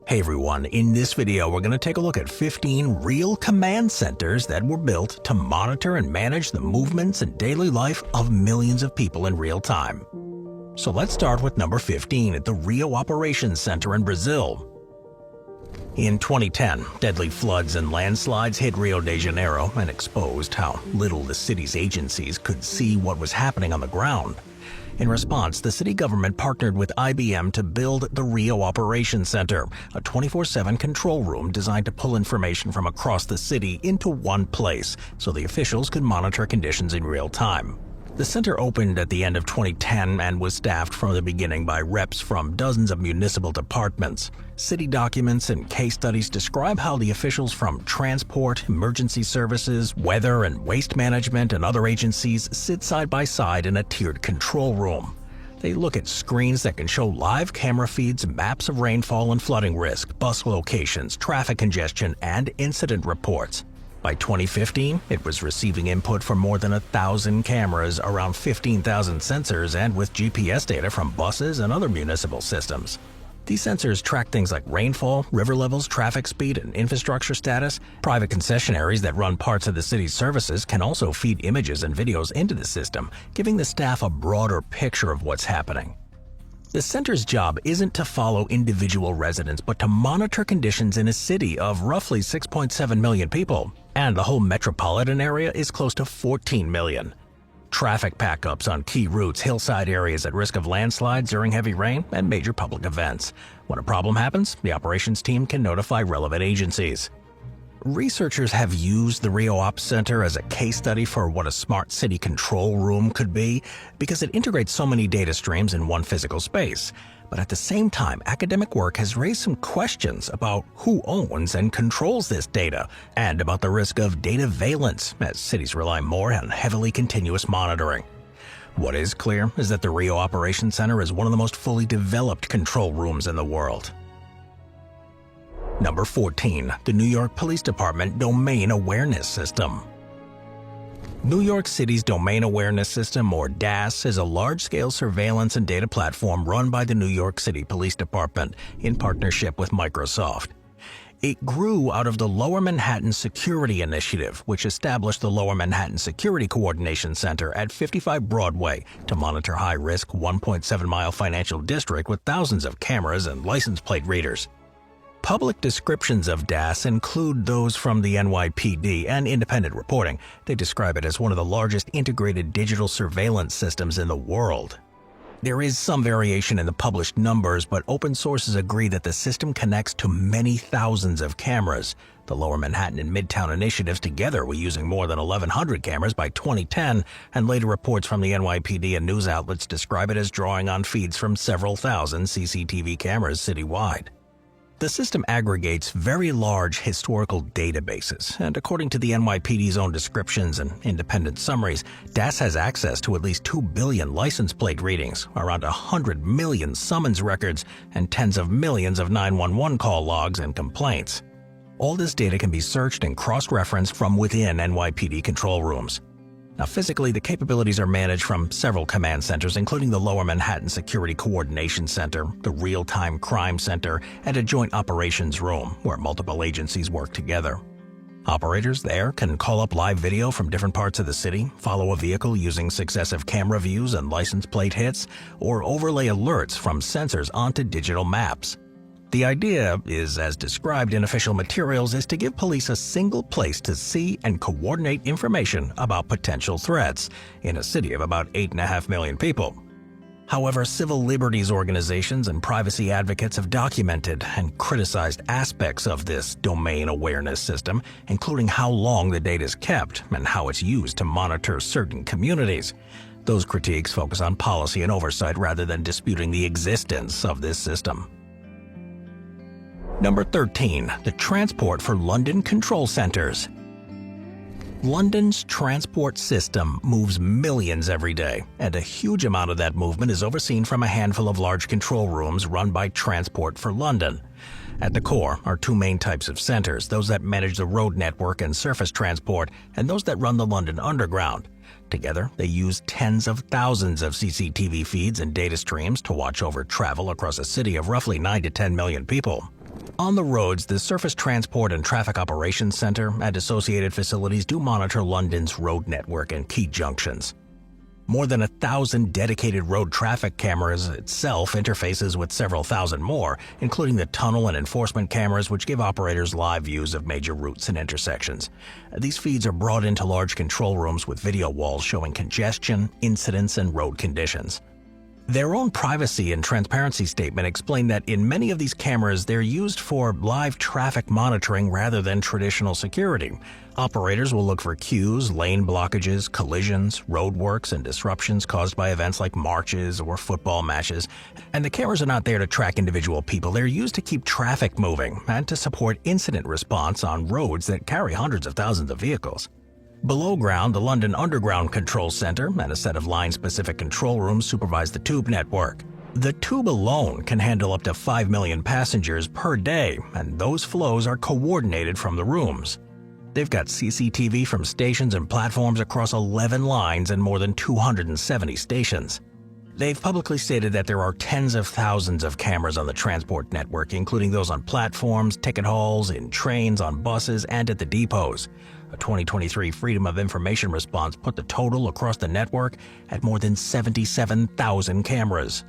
Hey everyone, in this video we're going to take a look at 15 real command centers that were built to monitor and manage the movements and daily life of millions of people in real time. So let's start with number 15 at the Rio Operations Center in Brazil. In 2010, deadly floods and landslides hit Rio de Janeiro and exposed how little the city's agencies could see what was happening on the ground. In response, the city government partnered with IBM to build the Rio Operations Center, a 24/7 control room designed to pull information from across the city into one place so the officials could monitor conditions in real time. The center opened at the end of 2010 and was staffed from the beginning by reps from dozens of municipal departments. City documents and case studies describe how the officials from transport, emergency services, weather and waste management, and other agencies sit side by side in a tiered control room. They look at screens that can show live camera feeds, maps of rainfall and flooding risk, bus locations, traffic congestion, and incident reports. By 2015, it was receiving input from more than 1,000 cameras, around 15,000 sensors, and with GPS data from buses and other municipal systems. These sensors track things like rainfall, river levels, traffic speed, and infrastructure status. Private concessionaries that run parts of the city's services can also feed images and videos into the system, giving the staff a broader picture of what's happening. The center's job isn't to follow individual residents, but to monitor conditions in a city of roughly 6.7 million people, and the whole metropolitan area is close to 14 million. Traffic backups on key routes, hillside areas at risk of landslides during heavy rain, and major public events. When a problem happens, the operations team can notify relevant agencies. Researchers have used the Rio Ops Center as a case study for what a smart city control room could be because it integrates so many data streams in one physical space. But at the same time, academic work has raised some questions about who owns and controls this data and about the risk of data valence as cities rely more on heavily continuous monitoring. What is clear is that the Rio Operations Center is one of the most fully developed control rooms in the world. Number 14, the New York Police Department Domain Awareness System. New York City's Domain Awareness System, or DAS, is a large-scale surveillance and data platform run by the New York City Police Department in partnership with Microsoft. It grew out of the Lower Manhattan Security Initiative, which established the Lower Manhattan Security Coordination Center at 55 Broadway to monitor high-risk 1.7-mile financial district with thousands of cameras and license plate readers. Public descriptions of DAS include those from the NYPD and independent reporting. They describe it as one of the largest integrated digital surveillance systems in the world. There is some variation in the published numbers, but open sources agree that the system connects to many thousands of cameras. The Lower Manhattan and Midtown initiatives together were using more than 1,100 cameras by 2010, and later reports from the NYPD and news outlets describe it as drawing on feeds from several thousand CCTV cameras citywide. The system aggregates very large historical databases, and according to the NYPD's own descriptions and independent summaries, DAS has access to at least 2 billion license plate readings, around 100 million summons records, and tens of millions of 911 call logs and complaints. All this data can be searched and cross-referenced from within NYPD control rooms. Now, physically, the capabilities are managed from several command centers, including the Lower Manhattan Security Coordination Center, the Real-Time Crime Center, and a joint operations room where multiple agencies work together. Operators there can call up live video from different parts of the city, follow a vehicle using successive camera views and license plate hits, or overlay alerts from sensors onto digital maps. The idea is, as described in official materials, is to give police a single place to see and coordinate information about potential threats in a city of about 8.5 million people. However, civil liberties organizations and privacy advocates have documented and criticized aspects of this domain awareness system, including how long the data is kept and how it's used to monitor certain communities. Those critiques focus on policy and oversight rather than disputing the existence of this system. Number 13, the Transport for London Control Centers. London's transport system moves millions every day, and a huge amount of that movement is overseen from a handful of large control rooms run by Transport for London. At the core are two main types of centers, those that manage the road network and surface transport, and those that run the London Underground. Together, they use tens of thousands of CCTV feeds and data streams to watch over travel across a city of roughly 9 to 10 million people. On the roads, the Surface Transport and Traffic Operations Centre and associated facilities do monitor London's road network and key junctions. More than 1,000 dedicated road traffic cameras itself interfaces with several thousand more, including the tunnel and enforcement cameras which give operators live views of major routes and intersections. These feeds are brought into large control rooms with video walls showing congestion, incidents, and road conditions. Their own privacy and transparency statement explain that in many of these cameras they're used for live traffic monitoring rather than traditional security. Operators will look for queues, lane blockages, collisions, roadworks, and disruptions caused by events like marches or football matches. And the cameras are not there to track individual people, they're used to keep traffic moving and to support incident response on roads that carry hundreds of thousands of vehicles. Below ground, the London Underground Control Centre and a set of line-specific control rooms supervise the tube network. The tube alone can handle up to 5 million passengers per day, and those flows are coordinated from the rooms. They've got CCTV from stations and platforms across 11 lines and more than 270 stations. They've publicly stated that there are tens of thousands of cameras on the transport network, including those on platforms, ticket halls, in trains, on buses, and at the depots. A 2023 Freedom of Information response put the total across the network at more than 77,000 cameras.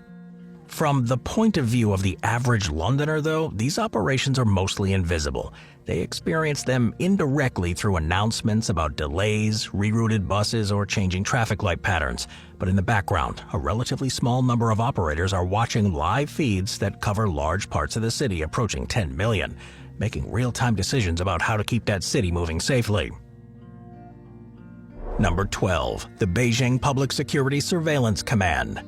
From the point of view of the average Londoner, though, these operations are mostly invisible. They experience them indirectly through announcements about delays, rerouted buses, or changing traffic light patterns. But in the background, a relatively small number of operators are watching live feeds that cover large parts of the city, approaching 10 million, making real-time decisions about how to keep that city moving safely. Number 12. The Beijing Public Security Surveillance Command.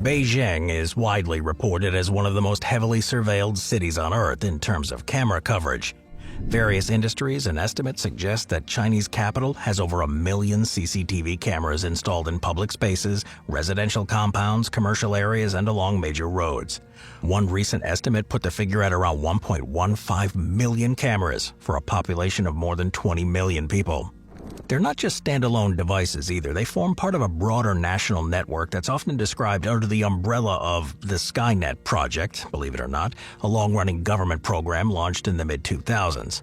Beijing is widely reported as one of the most heavily surveilled cities on Earth in terms of camera coverage. Various industries and estimates suggest that Chinese capital has over 1 million CCTV cameras installed in public spaces, residential compounds, commercial areas, and along major roads. One recent estimate put the figure at around 1.15 million cameras for a population of more than 20 million people. They're not just standalone devices either. They form part of a broader national network that's often described under the umbrella of the Skynet project, believe it or not, a long-running government program launched in the mid-2000s.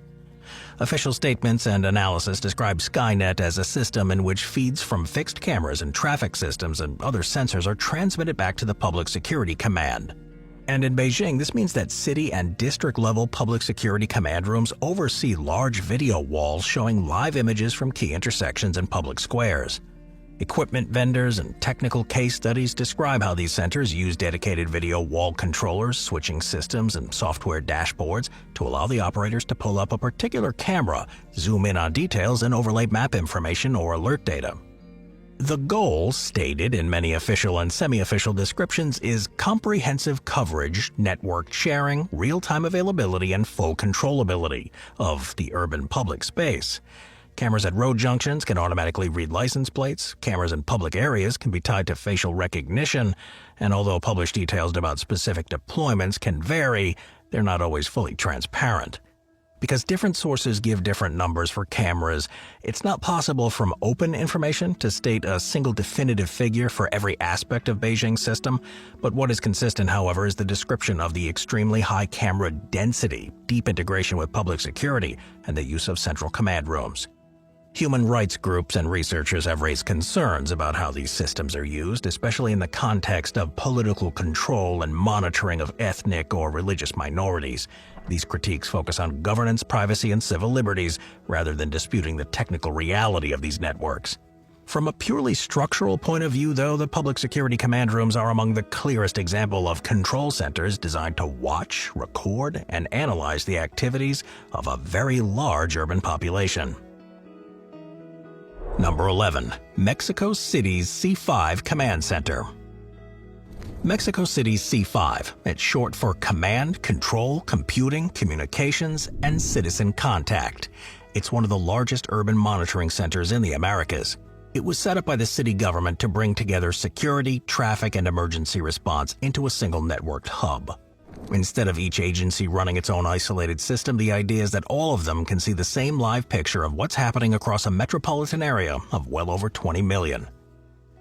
Official statements and analysis describe Skynet as a system in which feeds from fixed cameras and traffic systems and other sensors are transmitted back to the Public Security Command. And in Beijing, this means that city and district-level public security command rooms oversee large video walls showing live images from key intersections and public squares. Equipment vendors and technical case studies describe how these centers use dedicated video wall controllers, switching systems, and software dashboards to allow the operators to pull up a particular camera, zoom in on details, and overlay map information or alert data. The goal, stated in many official and semi-official descriptions, is comprehensive coverage, network sharing, real-time availability, and full controllability of the urban public space. Cameras at road junctions can automatically read license plates, cameras in public areas can be tied to facial recognition, and although published details about specific deployments can vary, they're not always fully transparent. Because different sources give different numbers for cameras, it's not possible from open information to state a single definitive figure for every aspect of Beijing's system, but what is consistent, however, is the description of the extremely high camera density, deep integration with public security, and the use of central command rooms. Human rights groups and researchers have raised concerns about how these systems are used, especially in the context of political control and monitoring of ethnic or religious minorities. These critiques focus on governance, privacy, and civil liberties, rather than disputing the technical reality of these networks. From a purely structural point of view, though, the public security command rooms are among the clearest example of control centers designed to watch, record, and analyze the activities of a very large urban population. Number 11. Mexico City's C5 Command Center. Mexico City's C5, it's short for Command, Control, Computing, Communications, and Citizen Contact. It's one of the largest urban monitoring centers in the Americas. It was set up by the city government to bring together security, traffic, and emergency response into a single networked hub. Instead of each agency running its own isolated system, the idea is that all of them can see the same live picture of what's happening across a metropolitan area of well over 20 million.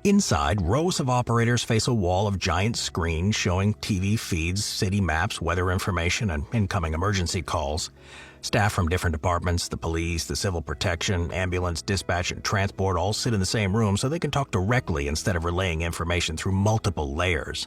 Inside, rows of operators face a wall of giant screens showing TV feeds, city maps, weather information, and incoming emergency calls. Staff from different departments, the police, the civil protection, ambulance, dispatch, and transport all sit in the same room so they can talk directly instead of relaying information through multiple layers.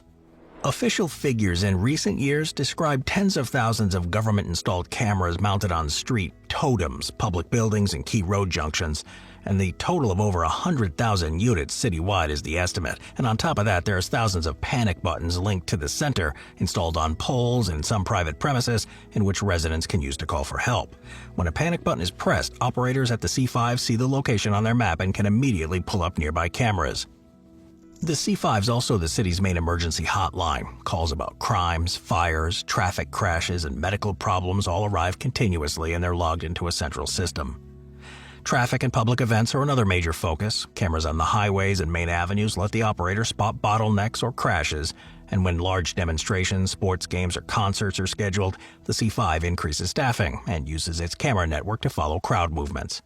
Official figures in recent years describe tens of thousands of government-installed cameras mounted on street totems, public buildings, and key road junctions, and the total of over 100,000 units citywide is the estimate. And on top of that, there's thousands of panic buttons linked to the center, installed on poles in some private premises in which residents can use to call for help. When a panic button is pressed, operators at the C5 see the location on their map and can immediately pull up nearby cameras. The C5 is also the city's main emergency hotline. Calls about crimes, fires, traffic crashes, and medical problems all arrive continuously, and they're logged into a central system. Traffic and public events are another major focus. Cameras on the highways and main avenues let the operator spot bottlenecks or crashes, and when large demonstrations, sports games, or concerts are scheduled, the C5 increases staffing and uses its camera network to follow crowd movements.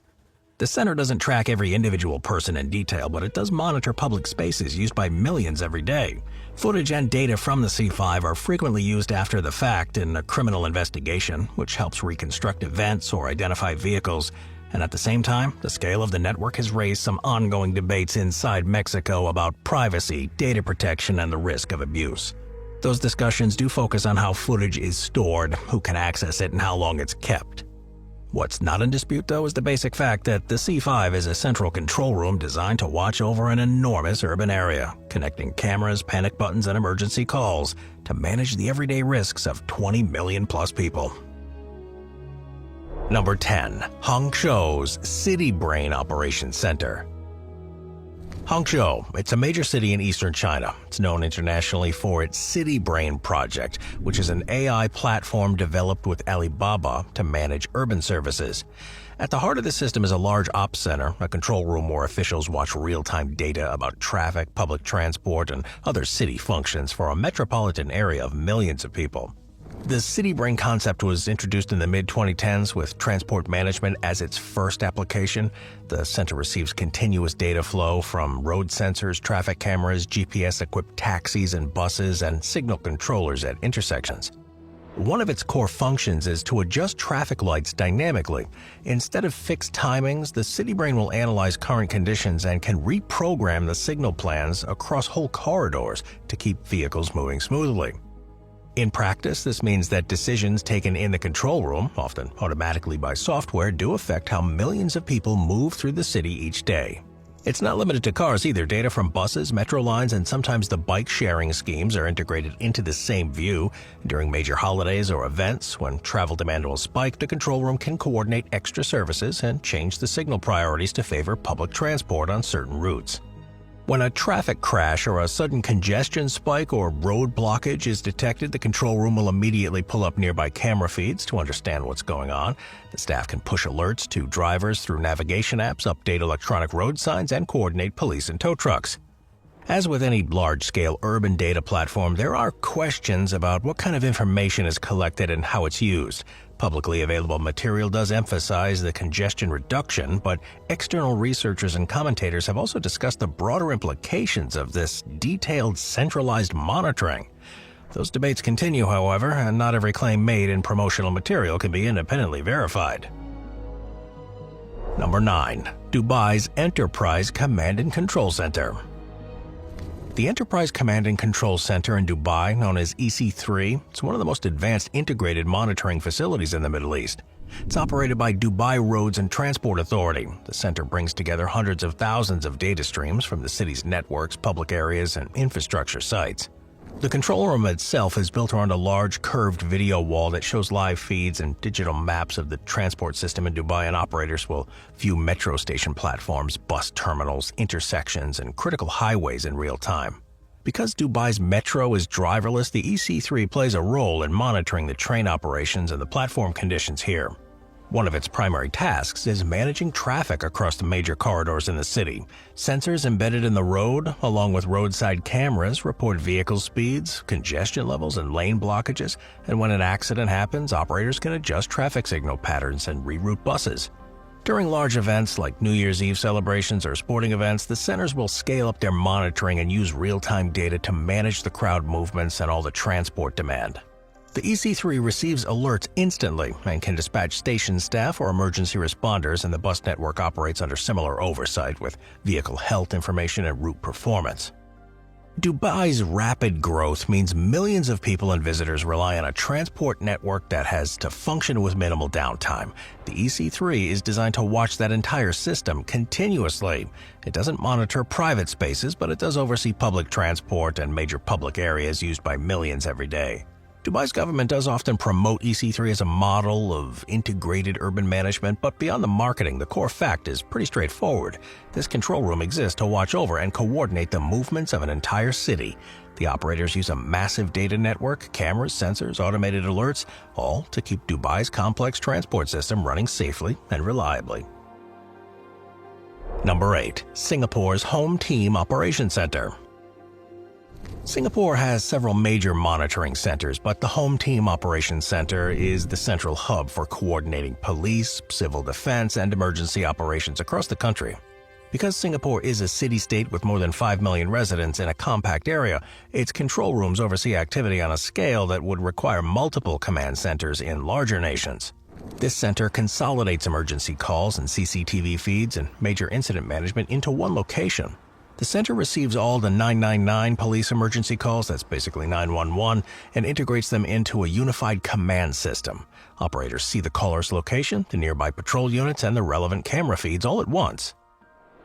The center doesn't track every individual person in detail, but it does monitor public spaces used by millions every day. Footage and data from the C5 are frequently used after the fact in a criminal investigation, which helps reconstruct events or identify vehicles. And at the same time, the scale of the network has raised some ongoing debates inside Mexico about privacy, data protection, and the risk of abuse. Those discussions do focus on how footage is stored, who can access it, and how long it's kept. What's not in dispute, though, is the basic fact that the C5 is a central control room designed to watch over an enormous urban area, connecting cameras, panic buttons, and emergency calls to manage the everyday risks of 20 million plus people. Number 10. Hangzhou's City Brain Operations Center. Hangzhou, it's a major city in eastern China. It's known internationally for its City Brain project, which is an AI platform developed with Alibaba to manage urban services. At the heart of the system is a large ops center, a control room where officials watch real-time data about traffic, public transport, and other city functions for a metropolitan area of millions of people. The City Brain concept was introduced in the mid-2010s with transport management as its first application. The center receives continuous data flow from road sensors, traffic cameras, GPS-equipped taxis and buses, and signal controllers at intersections. One of its core functions is to adjust traffic lights dynamically. Instead of fixed timings, the City Brain will analyze current conditions and can reprogram the signal plans across whole corridors to keep vehicles moving smoothly. In practice, this means that decisions taken in the control room, often automatically by software, do affect how millions of people move through the city each day. It's not limited to cars either. Data from buses, metro lines, and sometimes the bike-sharing schemes are integrated into the same view. During major holidays or events, when travel demand will spike, the control room can coordinate extra services and change the signal priorities to favor public transport on certain routes. When a traffic crash or a sudden congestion spike or road blockage is detected, the control room will immediately pull up nearby camera feeds to understand what's going on. The staff can push alerts to drivers through navigation apps, update electronic road signs, and coordinate police and tow trucks. As with any large-scale urban data platform, there are questions about what kind of information is collected and how it's used. Publicly available material does emphasize the congestion reduction, but external researchers and commentators have also discussed the broader implications of this detailed, centralized monitoring. Those debates continue, however, and not every claim made in promotional material can be independently verified. Number 9. Dubai's Enterprise Command and Control Center. The Enterprise Command and Control Center in Dubai, known as EC3, is one of the most advanced integrated monitoring facilities in the Middle East. It's operated by Dubai Roads and Transport Authority. The center brings together hundreds of thousands of data streams from the city's networks, public areas, and infrastructure sites. The control room itself is built around a large curved video wall that shows live feeds and digital maps of the transport system in Dubai, and operators will view metro station platforms, bus terminals, intersections, and critical highways in real time. Because Dubai's metro is driverless, the EC3 plays a role in monitoring the train operations and the platform conditions here. One of its primary tasks is managing traffic across the major corridors in the city. Sensors embedded in the road, along with roadside cameras, report vehicle speeds, congestion levels, and lane blockages, and when an accident happens, operators can adjust traffic signal patterns and reroute buses. During large events like New Year's Eve celebrations or sporting events, the centers will scale up their monitoring and use real-time data to manage the crowd movements and all the transport demand. The EC3 receives alerts instantly and can dispatch station staff or emergency responders, and the bus network operates under similar oversight with vehicle health information and route performance. Dubai's rapid growth means millions of people and visitors rely on a transport network that has to function with minimal downtime. The EC3 is designed to watch that entire system continuously. It doesn't monitor private spaces, but it does oversee public transport and major public areas used by millions every day. Dubai's government does often promote EC3 as a model of integrated urban management, but beyond the marketing, the core fact is pretty straightforward. This control room exists to watch over and coordinate the movements of an entire city. The operators use a massive data network, cameras, sensors, automated alerts, all to keep Dubai's complex transport system running safely and reliably. Number 8. Singapore's Home Team Operations Center. Singapore has several major monitoring centers, but the Home Team Operations Center is the central hub for coordinating police, civil defense, and emergency operations across the country. Because Singapore is a city-state with more than 5 million residents in a compact area, its control rooms oversee activity on a scale that would require multiple command centers in larger nations. This center consolidates emergency calls and CCTV feeds and major incident management into one location. The center receives all the 999 police emergency calls, that's basically 911, and integrates them into a unified command system. Operators see the caller's location, the nearby patrol units, and the relevant camera feeds all at once.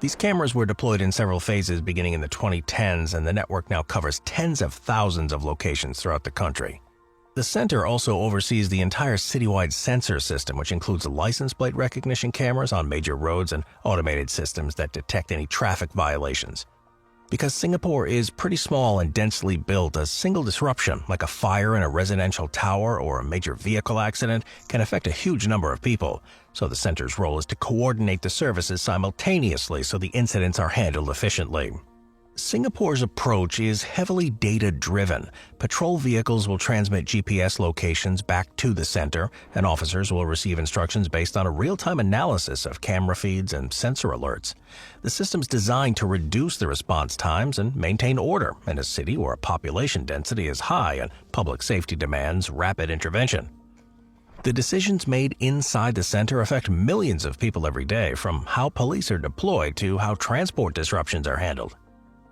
These cameras were deployed in several phases beginning in the 2010s, and the network now covers tens of thousands of locations throughout the country. The center also oversees the entire citywide sensor system, which includes license plate recognition cameras on major roads and automated systems that detect any traffic violations. Because Singapore is pretty small and densely built, a single disruption, like a fire in a residential tower or a major vehicle accident, can affect a huge number of people. So the center's role is to coordinate the services simultaneously so the incidents are handled efficiently. Singapore's approach is heavily data-driven. Patrol vehicles will transmit GPS locations back to the center, and officers will receive instructions based on a real-time analysis of camera feeds and sensor alerts. The system's designed to reduce the response times and maintain order in a city where population density is high and public safety demands rapid intervention. The decisions made inside the center affect millions of people every day, from how police are deployed to how transport disruptions are handled.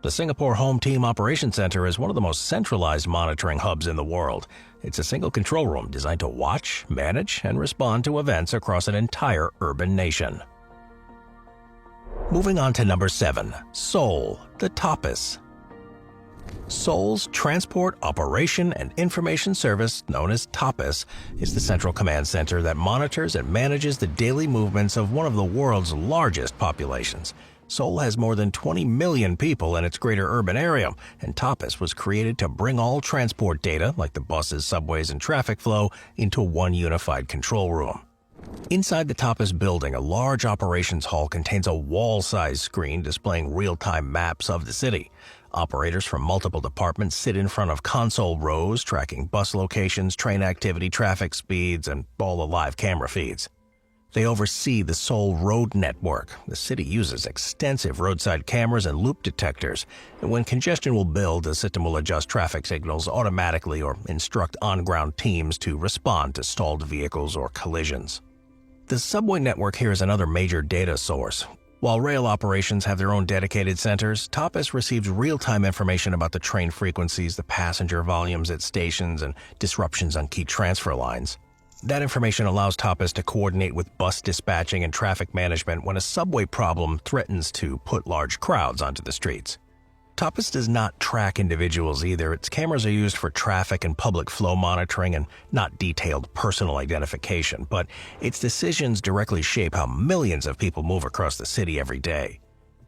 The Singapore Home Team Operations Center is one of the most centralized monitoring hubs in the world. It's a single control room designed to watch, manage, and respond to events across an entire urban nation. Moving on to number 7, Seoul, the TOPIS. Seoul's Transport Operation and Information Service, known as TOPIS, is the central command center that monitors and manages the daily movements of one of the world's largest populations. Seoul has more than 20 million people in its greater urban area, and TOPIS was created to bring all transport data, like the buses, subways, and traffic flow, into one unified control room. Inside the TOPIS building, a large operations hall contains a wall-sized screen displaying real-time maps of the city. Operators from multiple departments sit in front of console rows, tracking bus locations, train activity, traffic speeds, and all the live camera feeds. They oversee the Seoul Road Network. The city uses extensive roadside cameras and loop detectors, and when congestion will build, the system will adjust traffic signals automatically or instruct on-ground teams to respond to stalled vehicles or collisions. The subway network here is another major data source. While rail operations have their own dedicated centers, TOPIS receives real-time information about the train frequencies, the passenger volumes at stations, and disruptions on key transfer lines. That information allows TOPIS to coordinate with bus dispatching and traffic management when a subway problem threatens to put large crowds onto the streets. TOPIS does not track individuals either. Its cameras are used for traffic and public flow monitoring and not detailed personal identification, but its decisions directly shape how millions of people move across the city every day.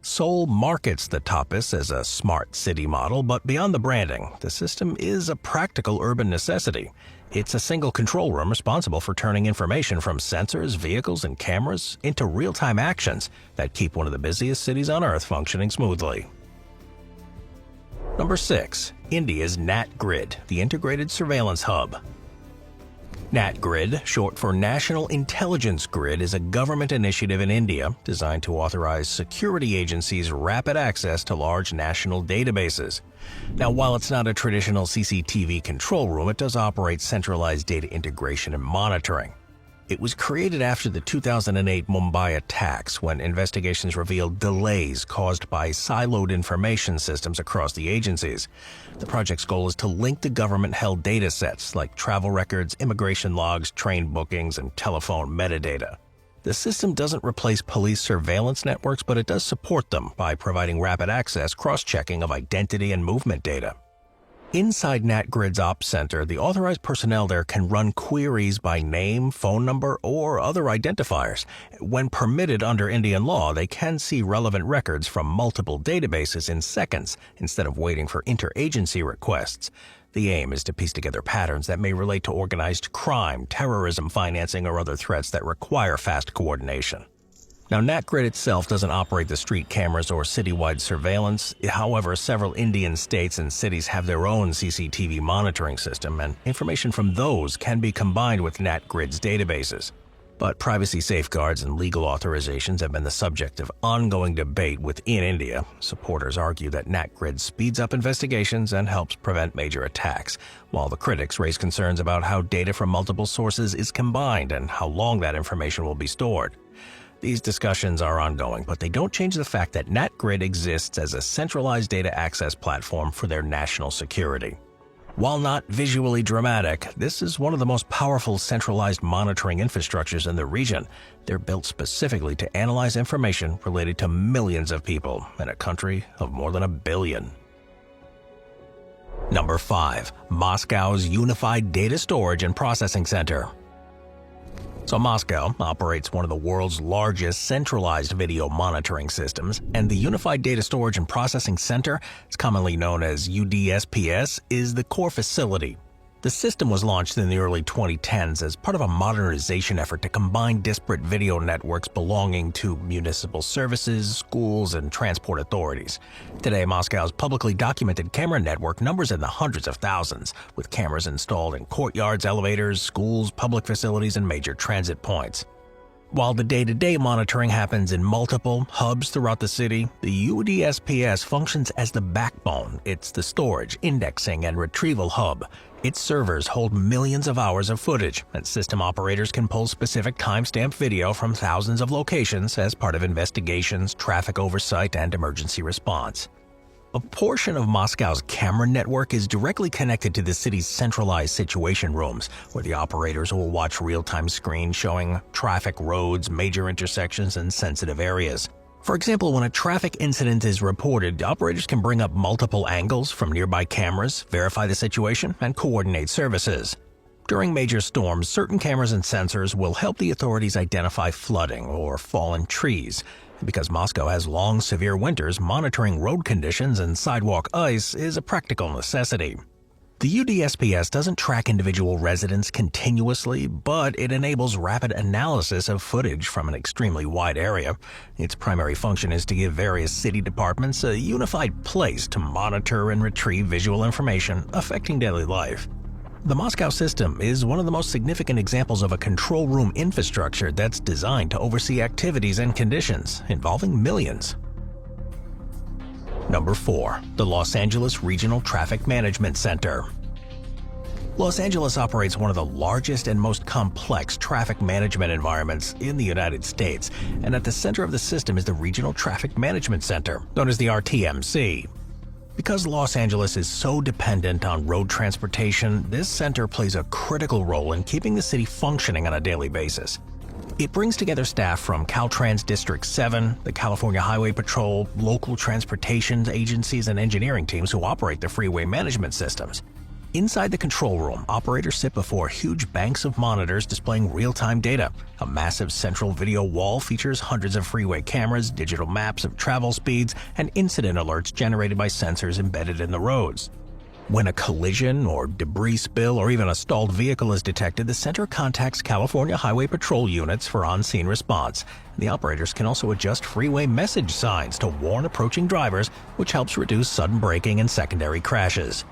Seoul markets the TOPIS as a smart city model, but beyond the branding, the system is a practical urban necessity. It's a single control room responsible for turning information from sensors, vehicles, and cameras into real-time actions that keep one of the busiest cities on Earth functioning smoothly. Number 6. India's NatGrid, the Integrated Surveillance Hub. NatGrid, short for National Intelligence Grid, is a government initiative in India designed to authorize security agencies rapid access to large national databases. Now, while it's not a traditional CCTV control room, it does operate centralized data integration and monitoring. It was created after the 2008 Mumbai attacks, when investigations revealed delays caused by siloed information systems across the agencies. The project's goal is to link the government-held data sets like travel records, immigration logs, train bookings, and telephone metadata. The system doesn't replace police surveillance networks, but it does support them by providing rapid access cross-checking of identity and movement data. Inside NatGrid's Ops Center, the authorized personnel there can run queries by name, phone number, or other identifiers. When permitted under Indian law, they can see relevant records from multiple databases in seconds instead of waiting for interagency requests. The aim is to piece together patterns that may relate to organized crime, terrorism financing, or other threats that require fast coordination. Now, NatGrid itself doesn't operate the street cameras or citywide surveillance. However, several Indian states and cities have their own CCTV monitoring system, and information from those can be combined with NatGrid's databases. But privacy safeguards and legal authorizations have been the subject of ongoing debate within India. Supporters argue that NatGrid speeds up investigations and helps prevent major attacks, while the critics raise concerns about how data from multiple sources is combined and how long that information will be stored. These discussions are ongoing, but they don't change the fact that NatGrid exists as a centralized data access platform for their national security. While not visually dramatic, this is one of the most powerful centralized monitoring infrastructures in the region. They're built specifically to analyze information related to millions of people in a country of more than 1 billion. Number 5. Moscow's Unified Data Storage and Processing Center. So Moscow operates one of the world's largest centralized video monitoring systems, and the Unified Data Storage and Processing Center, it's commonly known as UDSPS, is the core facility. The system was launched in the early 2010s as part of a modernization effort to combine disparate video networks belonging to municipal services, schools, and transport authorities. Today, Moscow's publicly documented camera network numbers in the hundreds of thousands, with cameras installed in courtyards, elevators, schools, public facilities, and major transit points. While the day-to-day monitoring happens in multiple hubs throughout the city, the UDSPS functions as the backbone. It's the storage, indexing, and retrieval hub. Its servers hold millions of hours of footage, and system operators can pull specific timestamp video from thousands of locations as part of investigations, traffic oversight, and emergency response. A portion of Moscow's camera network is directly connected to the city's centralized situation rooms, where the operators will watch real-time screens showing traffic, roads, major intersections, and sensitive areas. For example, when a traffic incident is reported, operators can bring up multiple angles from nearby cameras, verify the situation, and coordinate services. During major storms, certain cameras and sensors will help the authorities identify flooding or fallen trees. Because Moscow has long, severe winters, monitoring road conditions and sidewalk ice is a practical necessity. The UDSPS doesn't track individual residents continuously, but it enables rapid analysis of footage from an extremely wide area. Its primary function is to give various city departments a unified place to monitor and retrieve visual information affecting daily life. The Moscow system is one of the most significant examples of a control room infrastructure that's designed to oversee activities and conditions involving millions. Number 4. The Los Angeles Regional Traffic Management Center. Los Angeles operates one of the largest and most complex traffic management environments in the United States, and at the center of the system is the Regional Traffic Management Center, known as the RTMC. Because Los Angeles is so dependent on road transportation, this center plays a critical role in keeping the city functioning on a daily basis. It brings together staff from Caltrans District 7, the California Highway Patrol, local transportation agencies, and engineering teams who operate the freeway management systems. Inside the control room, operators sit before huge banks of monitors displaying real-time data. A massive central video wall features hundreds of freeway cameras, digital maps of travel speeds, and incident alerts generated by sensors embedded in the roads. When a collision or debris spill or even a stalled vehicle is detected, the center contacts California Highway Patrol units for on-scene response. The operators can also adjust freeway message signs to warn approaching drivers, which helps reduce sudden braking and secondary crashes.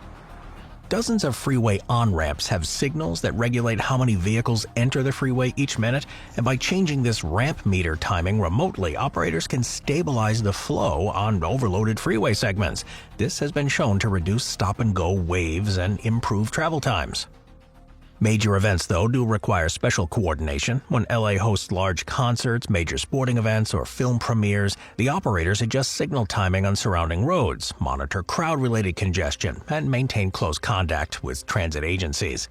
Dozens of freeway on-ramps have signals that regulate how many vehicles enter the freeway each minute, and by changing this ramp meter timing remotely, operators can stabilize the flow on overloaded freeway segments. This has been shown to reduce stop-and-go waves and improve travel times. Major events, though, do require special coordination. When LA hosts large concerts, major sporting events, or film premieres, the operators adjust signal timing on surrounding roads, monitor crowd-related congestion, and maintain close contact with transit agencies.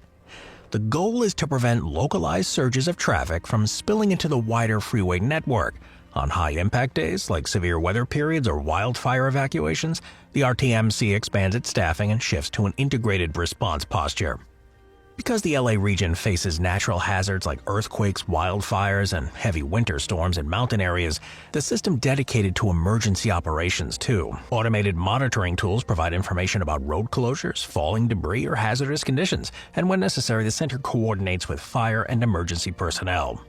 The goal is to prevent localized surges of traffic from spilling into the wider freeway network. On high-impact days, like severe weather periods or wildfire evacuations, the RTMC expands its staffing and shifts to an integrated response posture. Because the LA region faces natural hazards like earthquakes, wildfires, and heavy winter storms in mountain areas, the system dedicated to emergency operations too. Automated monitoring tools provide information about road closures, falling debris, or hazardous conditions, and when necessary, the center coordinates with fire and emergency personnel.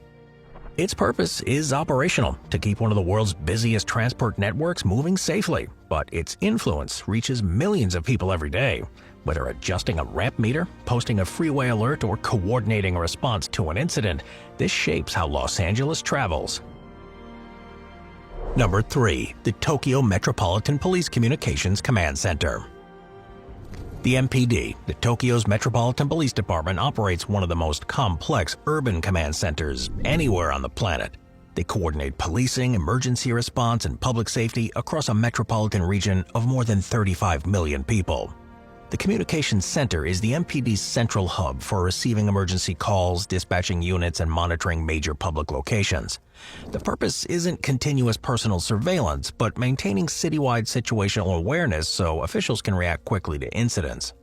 Its purpose is operational, to keep one of the world's busiest transport networks moving safely, but its influence reaches millions of people every day. Whether adjusting a ramp meter, posting a freeway alert, or coordinating a response to an incident, this shapes how Los Angeles travels. Number 3. The Tokyo Metropolitan Police Communications Command Center. The MPD, the Tokyo's Metropolitan Police Department, operates one of the most complex urban command centers anywhere on the planet. They coordinate policing, emergency response, and public safety across a metropolitan region of more than 35 million people. The Communications Center is the MPD's central hub for receiving emergency calls, dispatching units, and monitoring major public locations. The purpose isn't continuous personal surveillance, but maintaining citywide situational awareness so officials can react quickly to incidents.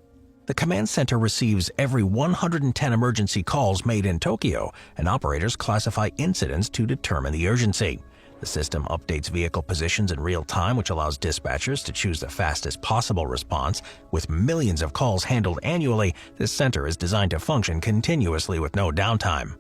The command center receives every 110 emergency calls made in Tokyo, and operators classify incidents to determine the urgency. The system updates vehicle positions in real time, which allows dispatchers to choose the fastest possible response. With millions of calls handled annually, this center is designed to function continuously with no downtime.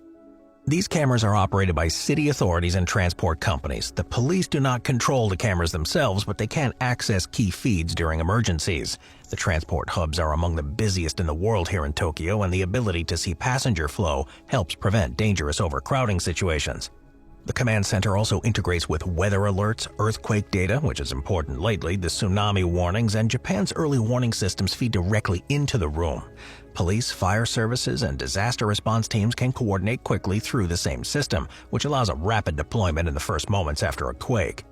These cameras are operated by city authorities and transport companies. The police do not control the cameras themselves, but they can access key feeds during emergencies. The transport hubs are among the busiest in the world here in Tokyo, and the ability to see passenger flow helps prevent dangerous overcrowding situations. The command center also integrates with weather alerts, earthquake data, which is important lately, the tsunami warnings, and Japan's early warning systems feed directly into the room. Police, fire services, and disaster response teams can coordinate quickly through the same system, which allows a rapid deployment in the first moments after a quake.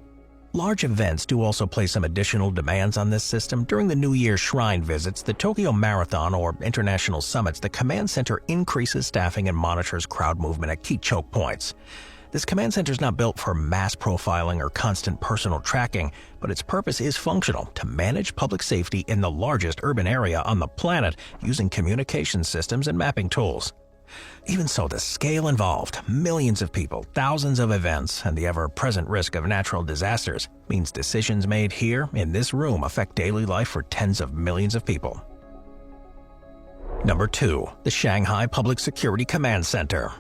Large events do also place some additional demands on this system. During the New Year shrine visits, the Tokyo Marathon, or international summits, the command center increases staffing and monitors crowd movement at key choke points. This command center is not built for mass profiling or constant personal tracking, but its purpose is functional: to manage public safety in the largest urban area on the planet using communication systems and mapping tools. Even so, the scale involved, millions of people, thousands of events, and the ever-present risk of natural disasters means decisions made here in this room affect daily life for tens of millions of people. Number 2. The Shanghai Public Security Command Center.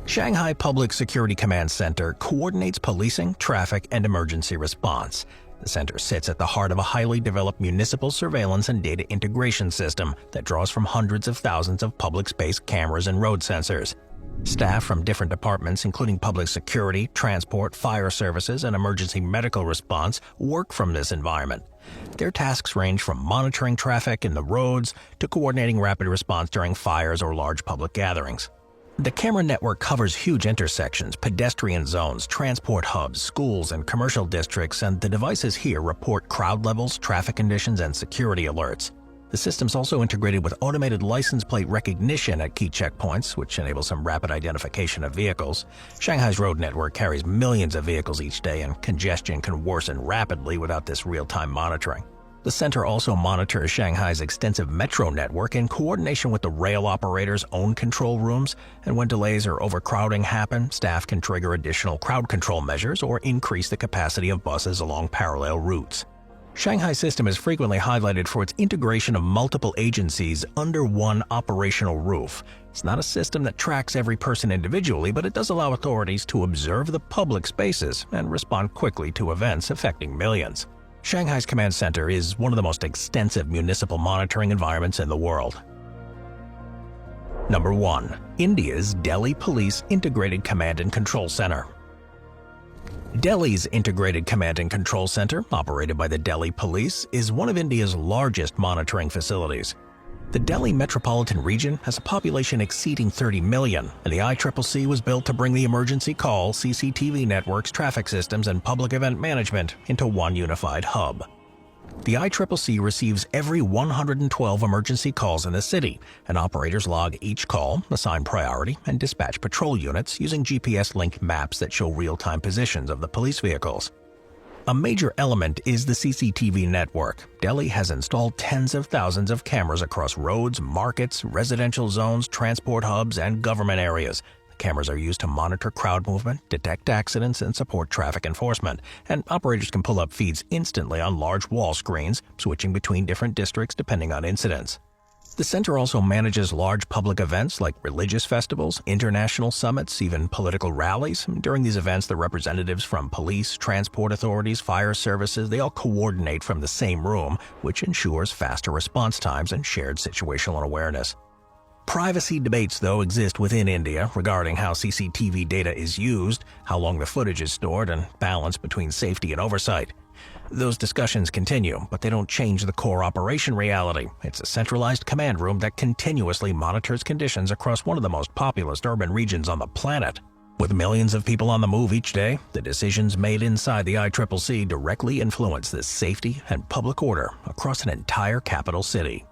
Shanghai Public Security Command Center coordinates policing, traffic, and emergency response. The center sits at the heart of a highly developed municipal surveillance and data integration system that draws from hundreds of thousands of public space cameras and road sensors. Staff from different departments, including public security, transport, fire services, and emergency medical response, work from this environment. Their tasks range from monitoring traffic in the roads to coordinating rapid response during fires or large public gatherings. The camera network covers huge intersections, pedestrian zones, transport hubs, schools, and commercial districts, and the devices here report crowd levels, traffic conditions, and security alerts. The system's also integrated with automated license plate recognition at key checkpoints, which enables some rapid identification of vehicles. Shanghai's road network carries millions of vehicles each day, and congestion can worsen rapidly without this real-time monitoring. The center also monitors Shanghai's extensive metro network in coordination with the rail operators' own control rooms, and when delays or overcrowding happen, staff can trigger additional crowd control measures or increase the capacity of buses along parallel routes. Shanghai's system is frequently highlighted for its integration of multiple agencies under one operational roof. It's not a system that tracks every person individually, but it does allow authorities to observe the public spaces and respond quickly to events affecting millions. Shanghai's command center is one of the most extensive municipal monitoring environments in the world. Number 1. India's Delhi Police Integrated Command and Control Center. Delhi's Integrated Command and Control Center, operated by the Delhi Police, is one of India's largest monitoring facilities. The Delhi metropolitan region has a population exceeding 30 million, and the ICCC was built to bring the emergency call, CCTV networks, traffic systems, and public event management into one unified hub. The ICCC receives every 112 emergency calls in the city, and operators log each call, assign priority, and dispatch patrol units using GPS-linked maps that show real-time positions of the police vehicles. A major element is the CCTV network. Delhi has installed tens of thousands of cameras across roads, markets, residential zones, transport hubs, and government areas. The cameras are used to monitor crowd movement, detect accidents, and support traffic enforcement, and operators can pull up feeds instantly on large wall screens, switching between different districts depending on incidents. The center also manages large public events like religious festivals, international summits, even political rallies. During these events, the representatives from police, transport authorities, fire services, they all coordinate from the same room, which ensures faster response times and shared situational awareness. Privacy debates, though, exist within India regarding how CCTV data is used, how long the footage is stored, and balance between safety and oversight. Those discussions continue, but they don't change the core operation reality. It's a centralized command room that continuously monitors conditions across one of the most populous urban regions on the planet. With millions of people on the move each day, the decisions made inside the ICCC directly influence the safety and public order across an entire capital city.